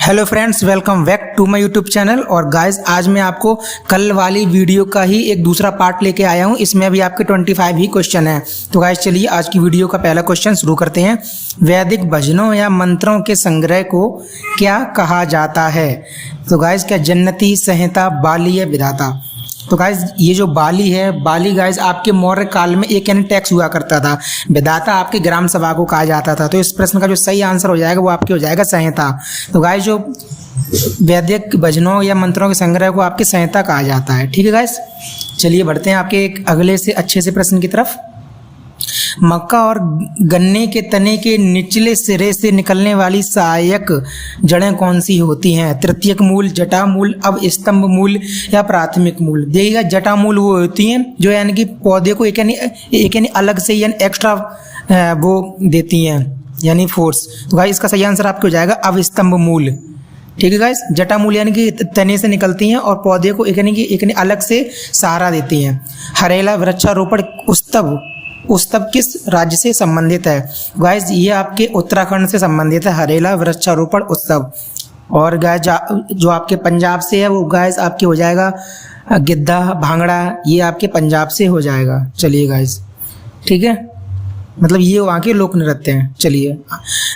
Hello friends, welcome back to my YouTube channel. और guys, आज मैं आपको कल वाली वीडियो का ही एक दूसरा पार्ट लेके आया हूं। इसमें अभी आपके 25 ही क्वेश्चन हैं। तो गाइस चलिए आज की वीडियो का पहला क्वेश्चन शुरू करते हैं। वैदिक भजनों या मंत्रों के संग्रह को क्या कहा जाता है? तो गाइस, क्या जन्नती, संहिता, बाली या विधाता? तो गाइस, ये जो बाली है, बाली गाइस आपके मौर्य काल में एक यानी टैक्स हुआ करता था। विधाता आपके ग्राम सभा को कहा जाता था। तो इस प्रश्न का जो सही आंसर हो जाएगा वो आपके हो जाएगा संहिता। तो गाइस, जो वैदिक भजनों या मंत्रों के संग्रह को आपके संहिता कहा जाता है। ठीक है गाइस, चलिए बढ़ते हैं आपके एक अगले से अच्छे से प्रश्न की तरफ। मक्का और गन्ने के तने के निचले सिरे से निकलने वाली सहायक जड़ें कौन सी होती हैं? तृतीयक मूल, जटा मूल, अवस्तंभ मूल या प्राथमिक मूल? देखिएगा, जटा मूल वो होती हैं जो यानी कि पौधे को एक यानी अलग से यानी एक्स्ट्रा वो देती हैं यानी फोर्स। तो भाई इसका सही आंसर आपको हो जाएगा अवस्तंभ मूल। ठीक है गाइस, जटा मूल यानी कि तने से निकलती हैं और पौधे को एक यानी अलग से सहारा देती हैं। हरेला वृक्षारोपण उत्सव किस राज्य से संबंधित है? गाइस, ये आपके उत्तराखंड से संबंधित है, हरेला वृक्षारोपण उत्सव। और गाइस, जो आपके पंजाब से है वो गाइस आपके हो जाएगा गिद्धा, भांगड़ा, ये आपके पंजाब से हो जाएगा। चलिए गाइस, ठीक है, मतलब ये वहाँ के लोक नृत्य हैं। चलिए,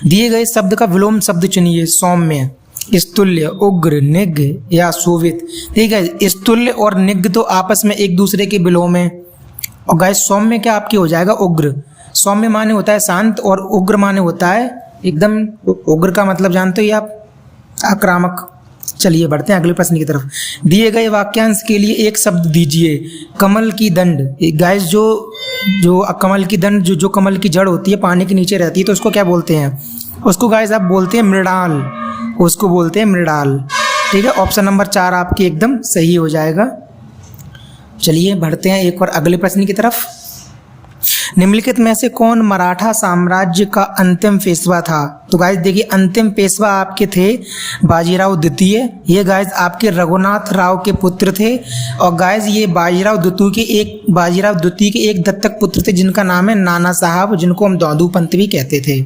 दिए गए शब्द का विलोम शब्द चुनिए। सौम्य, स्तुल्य, उग्र, निग्घ या शोभित? ठीक है, स्तुल्य और निग्घ तो आपस में एक दूसरे के विलोम है। और गाइस, सौम्य क्या आपकी हो जाएगा उग्र। सौम्य माने होता है शांत और उग्र माने होता है एकदम, उग्र का मतलब जानते हो आप, आक्रामक। चलिए बढ़ते हैं अगले प्रश्न की तरफ। दिए गए वाक्यांश के लिए एक शब्द दीजिए। कमल की दंड। गाइस, जो कमल की दंड, जो कमल की जड़ होती है पानी के नीचे रहती है, तो उसको क्या बोलते हैं? उसको गाइस आप बोलते हैं मृणाल, उसको बोलते हैं मृणाल। ठीक है, ऑप्शन नंबर 4 आपकी एकदम सही हो जाएगा। चलिए बढ़ते हैं एक और अगले प्रश्न की तरफ। निम्नलिखित में से कौन मराठा साम्राज्य का अंतिम पेशवा था? तो गाइस देखिए, अंतिम पेशवा आपके थे बाजीराव द्वितीय। ये गाइस आपके रघुनाथ राव के पुत्र थे। और गाइस, ये बाजीराव द्वितीय के एक दत्तक पुत्र थे जिनका नाम है नाना साहब, जिनको हम दादू पंत भी कहते थे।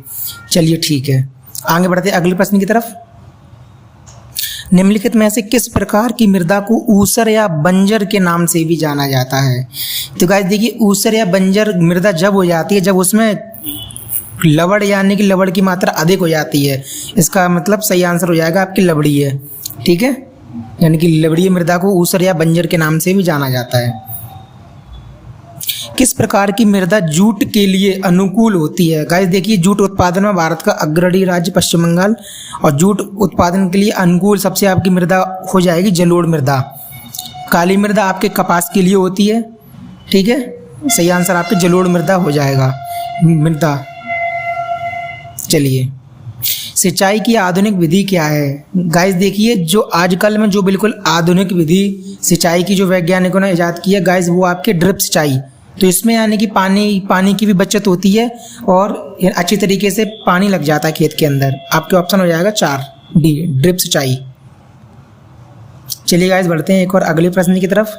चलिए ठीक है, आगे बढ़ते हैं अगले प्रश्न की तरफ। निम्नलिखित में से किस प्रकार की मृदा को ऊसर या बंजर के नाम से भी जाना जाता है? तो गाइस देखिए, ऊसर या बंजर मृदा जब हो जाती है जब उसमें लवड़ यानी कि लवड़ की मात्रा अधिक हो जाती है। इसका मतलब सही आंसर हो जाएगा आपकी लवड़ी है। ठीक है, यानी कि लवड़ीय मृदा को ऊसर या बंजर के नाम से भी जाना जाता है। किस प्रकार की मृदा जूट के लिए अनुकूल होती है? गाइस देखिए, जूट उत्पादन में भारत का अग्रणी राज्य पश्चिम बंगाल। और जूट उत्पादन के लिए अनुकूल सबसे आपकी मृदा हो जाएगी जलोढ़ मृदा। काली मृदा आपके कपास के लिए होती है। ठीक है, सही आंसर आपके जलोढ़ मृदा हो जाएगा मृदा। चलिए, सिंचाई की आधुनिक विधि क्या है? गाइस देखिए, जो आजकल में जो बिल्कुल आधुनिक विधि सिंचाई की जो वैज्ञानिकों ने इजाद की है गाइस, वो आपके ड्रिप सिंचाई। तो इसमें यानी कि पानी की भी बचत होती है और अच्छी तरीके से पानी लग जाता है खेत के अंदर। आपके ऑप्शन हो जाएगा 4 डी, ड्रिप सिंचाई। चलिए गाइस, बढ़ते हैं एक और अगले प्रश्न की तरफ।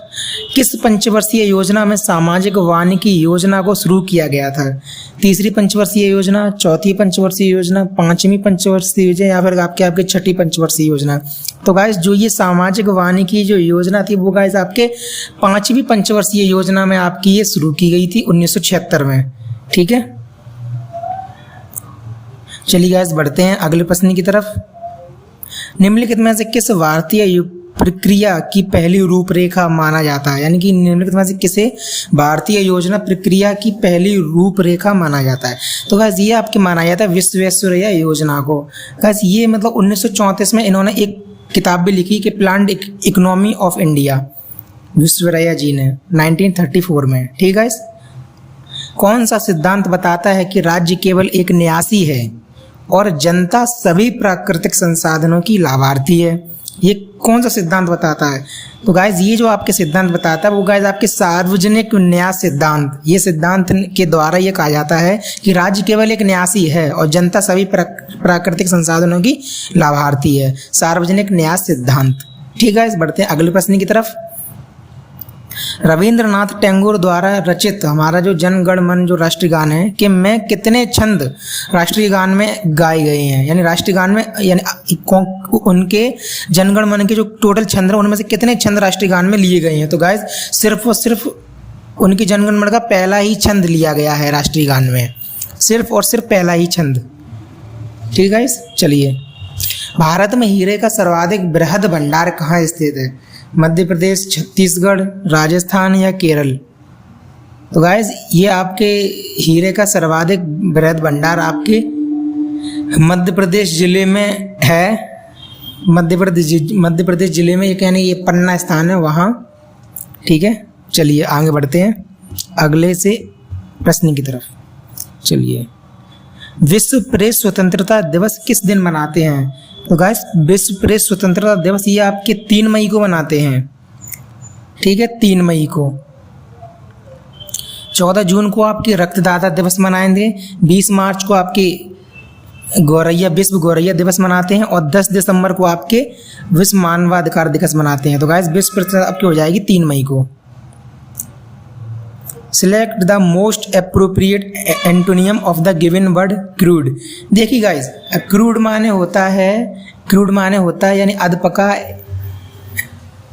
किस पंचवर्षीय योजना में सामाजिक वानिकी योजना को शुरू किया गया था? तीसरी पंचवर्षीय योजना, चौथी पंचवर्षीय योजना, 5वीं पंचवर्षीय योजना या फिर आपके 6ठी पंचवर्षीय योजना? तो गाइस, जो ये सामाजिक वानिकी जो योजना थी वो गाइस आपके 5वीं पंचवर्षीय योजना में आपकी ये शुरू की गई थी 1976 में। ठीक है, चलिए गाइस, बढ़ते हैं अगले प्रश्न की तरफ। निम्नलिखित में से किस भारतीय प्रक्रिया की पहली रूपरेखा माना जाता है? यानी कि निम्नलिखित में से किसे भारतीय योजना प्रक्रिया की पहली रूपरेखा माना जाता है? तो गाइस, ये आपके माना जाता है विश्वेश्वरैया योजना को। गाइस, ये मतलब 1934 में इन्होंने एक किताब भी लिखी कि planned economy of India, Visvesvaraya ji ने 1934 में। ठीक है गाइस, कौन सा सिद्धांत बताता है कि राज्य केवल एक न्यासी है और जनता सभी प्राकृतिक संसाधनों की लाभार्थी है? ये कौन सा सिद्धांत बताता है? तो गाइस, ये जो आपके सिद्धांत बताता है वो गाइस आपके सार्वजनिक न्यास सिद्धांत। ये सिद्धांत के द्वारा ये कहा जाता है कि राज्य केवल एक न्यासी है और जनता सभी प्राकृतिक संसाधनों की लाभार्थी है। सार्वजनिक न्यास सिद्धांत। ठीक है गाइस, बढ़ते हैं अगले प्रश्न की तरफ। रविंद्रनाथ टैगोर द्वारा रचित हमारा जो जन गण मन जो राष्ट्रीय गान है कि में कितने छंद राष्ट्रीय गान में गाए गए हैं, यानी राष्ट्रीय गान में यानी उनके जनगण मन के जो टोटल छंद है उनमें से कितने छंद राष्ट्रीय गान में लिए गए हैं। तो गाइस सिर्फ और सिर्फ उनके जनगण मन का पहला ही छंद लिया गया है राष्ट्रीय गान में, सिर्फ और सिर्फ पहला ही छंद। ठीक है गाइस, चलिए। भारत में हीरे का सर्वाधिक बृहद भंडार कहाँ स्थित है? मध्य प्रदेश, छत्तीसगढ़, राजस्थान या केरल? तो गाइस ये आपके हीरे का सर्वाधिक बृहद भंडार आपके मध्य प्रदेश जिले में है। मध्य प्रदेश जिले में, ये कहने ये पन्ना स्थान है वहाँ। ठीक है, चलिए आगे बढ़ते हैं अगले से प्रश्न की तरफ। चलिए, विश्व प्रेस स्वतंत्रता दिवस किस दिन मनाते हैं? तो गाइस विश्व प्रेस स्वतंत्रता दिवस ये आपके 3 मई को मनाते हैं। ठीक है, 3 मई को। 14 जून को आपके रक्तदाता दिवस मनाएंगे। 20 मार्च को आपके विश्व गौरैया दिवस मनाते हैं और 10 दिसंबर को आपके विश्व मानवाधिकार दिवस मनाते हैं। तो गाइस विश्व प्रेस आपकी हो जाएगी 3 मई को। Select the most appropriate antonym of the given word crude. देखिए गाइस, क्रूड माने होता है यानी अधपका,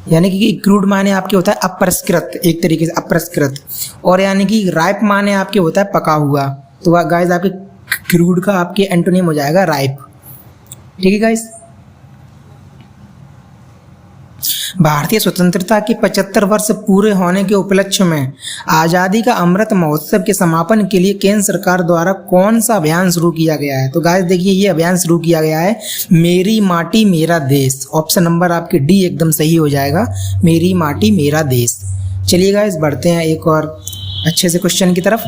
यानी कि क्रूड माने आपके होता है अपरिष्कृत, एक तरीके से अपरिष्कृत, और यानी कि राइप माने आपके होता है पका हुआ। तो गाइस आपके क्रूड का आपके एंटोनियम हो जाएगा राइप। ठीक है गाइस। भारतीय स्वतंत्रता के 75 वर्ष पूरे होने के उपलक्ष्य में आज़ादी का अमृत महोत्सव के समापन के लिए केंद्र सरकार द्वारा कौन सा अभियान शुरू किया गया है? तो गाइस देखिए, ये अभियान शुरू किया गया है मेरी माटी मेरा देश। ऑप्शन नंबर आपके डी एकदम सही हो जाएगा, मेरी माटी मेरा देश। चलिए गाइस बढ़ते हैं एक और अच्छे से क्वेश्चन की तरफ।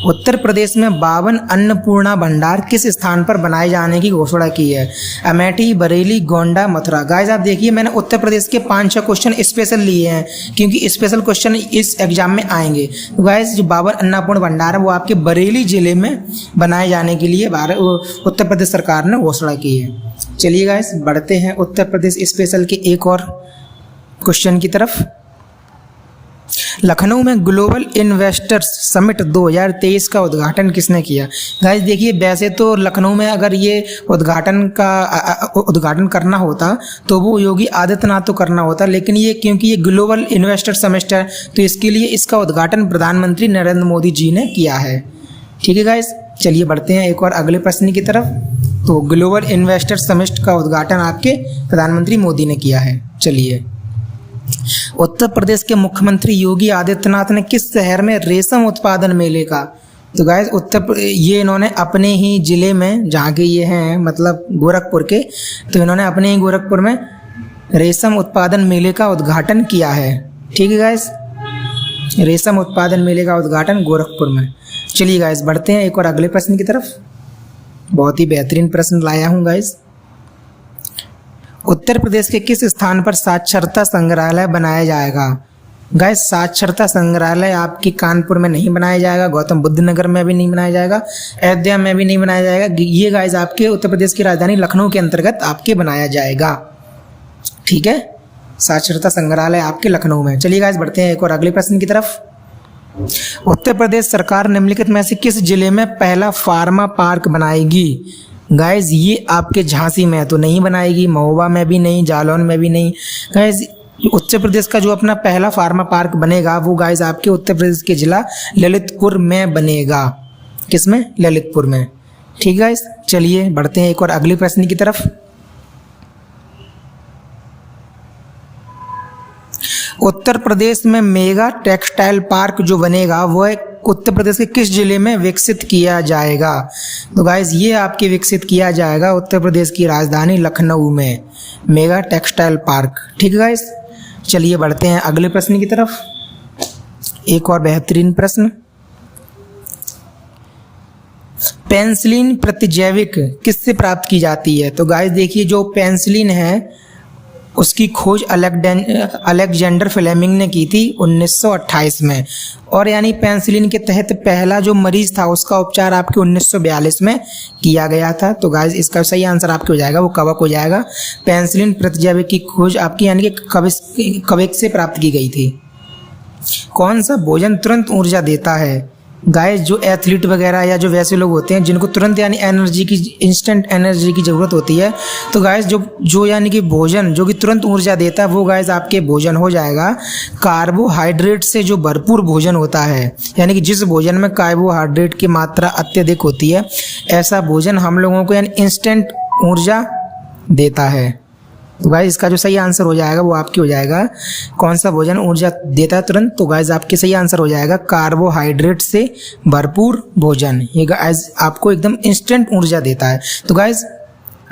उत्तर प्रदेश में 52 अन्नपूर्णा भंडार किस स्थान पर बनाए जाने की घोषणा की है? अमेठी, बरेली, गोंडा, मथुरा? गाइस आप देखिए, मैंने उत्तर प्रदेश के 5-6 क्वेश्चन स्पेशल लिए हैं क्योंकि स्पेशल क्वेश्चन इस एग्जाम में आएंगे। तो गाइस जो 52 अन्नपूर्ण भंडार है वो आपके बरेली जिले में बनाए जाने के लिए उत्तर प्रदेश सरकार ने घोषणा की है। चलिए गाइस बढ़ते हैं उत्तर प्रदेश स्पेशल के एक और क्वेश्चन की तरफ। लखनऊ में ग्लोबल इन्वेस्टर्स समिट 2023 का उद्घाटन किसने किया? गाइस देखिए, वैसे तो लखनऊ में अगर ये उद्घाटन करना होता तो वो योगी आदित्यनाथ तो करना होता, लेकिन ये क्योंकि ये ग्लोबल इन्वेस्टर समिट है तो इसके लिए इसका उद्घाटन प्रधानमंत्री नरेंद्र मोदी जी ने किया है। ठीक है गाइस, चलिए बढ़ते हैं एक और अगले प्रश्न की तरफ। तो ग्लोबल इन्वेस्टर समिट का उद्घाटन आपके प्रधानमंत्री मोदी ने किया है। चलिए, उत्तर प्रदेश के मुख्यमंत्री योगी आदित्यनाथ ने किस शहर में रेशम उत्पादन मेले का? तो गाइस ये इन्होंने अपने ही जिले में, जहाँ के ये हैं मतलब गोरखपुर के, तो इन्होंने अपने ही गोरखपुर में रेशम उत्पादन मेले का उद्घाटन किया है। ठीक है गाइस, रेशम उत्पादन मेले का उद्घाटन गोरखपुर में। चलिए गाइस बढ़ते हैं एक और अगले प्रश्न की तरफ। बहुत ही बेहतरीन प्रश्न लाया हूँ गाइस। उत्तर प्रदेश के किस स्थान पर साक्षरता संग्रहालय बनाया जाएगा? गाइस साक्षरता संग्रहालय आपकी कानपुर में नहीं बनाया जाएगा, गौतम बुद्ध नगर में भी नहीं बनाया जाएगा, अयोध्या में भी नहीं बनाया जाएगा। ये गाइस आपके उत्तर प्रदेश की राजधानी लखनऊ के अंतर्गत आपके बनाया जाएगा। ठीक है, साक्षरता संग्रहालय आपके लखनऊ में। चलिए गाइस बढ़ते हैं एक और अगले प्रश्न की तरफ। उत्तर प्रदेश सरकार निम्नलिखित में से किस जिले में पहला फार्मा पार्क बनाएगी? गाइस ये आपके झांसी में तो नहीं बनाएगी, महोबा में भी नहीं, जालौन में भी नहीं। गाइस उत्तर प्रदेश का जो अपना पहला फार्मा पार्क बनेगा वो गाइस आपके उत्तर प्रदेश के जिला ललितपुर में बनेगा। किस में? ललितपुर में। ठीक है गाइस, चलिए बढ़ते हैं एक और अगले प्रश्न की तरफ। उत्तर प्रदेश में मेगा टेक्सटाइल पार्क जो बनेगा वो उत्तर प्रदेश के किस जिले में विकसित किया जाएगा? तो गाइस ये आपके विकसित किया जाएगा उत्तर प्रदेश की राजधानी लखनऊ में, मेगा टेक्सटाइल पार्क। ठीक है गाइस, चलिए बढ़ते हैं अगले प्रश्न की तरफ। एक और बेहतरीन प्रश्न। पेनिसिलिन प्रतिजैविक किससे प्राप्त की जाती है? तो गाइस देखिए, जो पेनिसिलिन है उसकी खोज अलेक्जेंडर फ्लेमिंग ने की थी 1928 में, और यानी पेनिसिलिन के तहत पहला जो मरीज था उसका उपचार आपके 1942 में किया गया था। तो गाइस इसका सही आंसर आपके हो जाएगा, वो कवक हो जाएगा। पेनिसिलिन प्रतिजैविक की खोज आपकी यानी कि कवक से प्राप्त की गई थी। कौन सा भोजन तुरंत ऊर्जा देता है? गाइस जो एथलीट वगैरह या जो वैसे लोग होते हैं जिनको तुरंत यानी एनर्जी की, इंस्टेंट एनर्जी की ज़रूरत होती है, तो गाइस जो यानी कि भोजन जो कि तुरंत ऊर्जा देता है वो गाइस आपके भोजन हो जाएगा कार्बोहाइड्रेट से जो भरपूर भोजन होता है। यानी कि जिस भोजन में कार्बोहाइड्रेट की मात्रा अत्यधिक होती है, ऐसा भोजन हम लोगों को यानी इंस्टेंट ऊर्जा देता है। तो गाइस इसका जो सही आंसर हो जाएगा वो आपकी हो जाएगा, कौन सा भोजन ऊर्जा देता है तुरंत? तो गाइस आपके सही आंसर हो जाएगा कार्बोहाइड्रेट से भरपूर भोजन। ये गाइस आपको एकदम इंस्टेंट ऊर्जा देता है। तो गाइस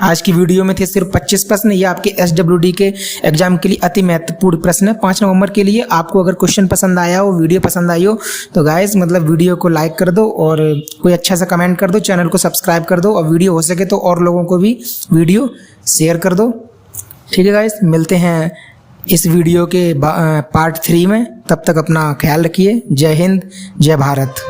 आज की वीडियो में थे सिर्फ 25 प्रश्न। ये आपके SWD के एग्जाम के लिए अति महत्वपूर्ण प्रश्न है 5 नवंबर के लिए। आपको अगर क्वेश्चन पसंद आया हो, वीडियो पसंद आई हो, तो गाइस मतलब वीडियो को लाइक कर दो और कोई अच्छा सा कमेंट कर दो, चैनल को सब्सक्राइब कर दो और वीडियो हो सके तो और लोगों को भी वीडियो शेयर कर दो। ठीक है गाइस, मिलते हैं इस वीडियो के पार्ट 3 में। तब तक अपना ख्याल रखिए। जय हिंद, जय भारत।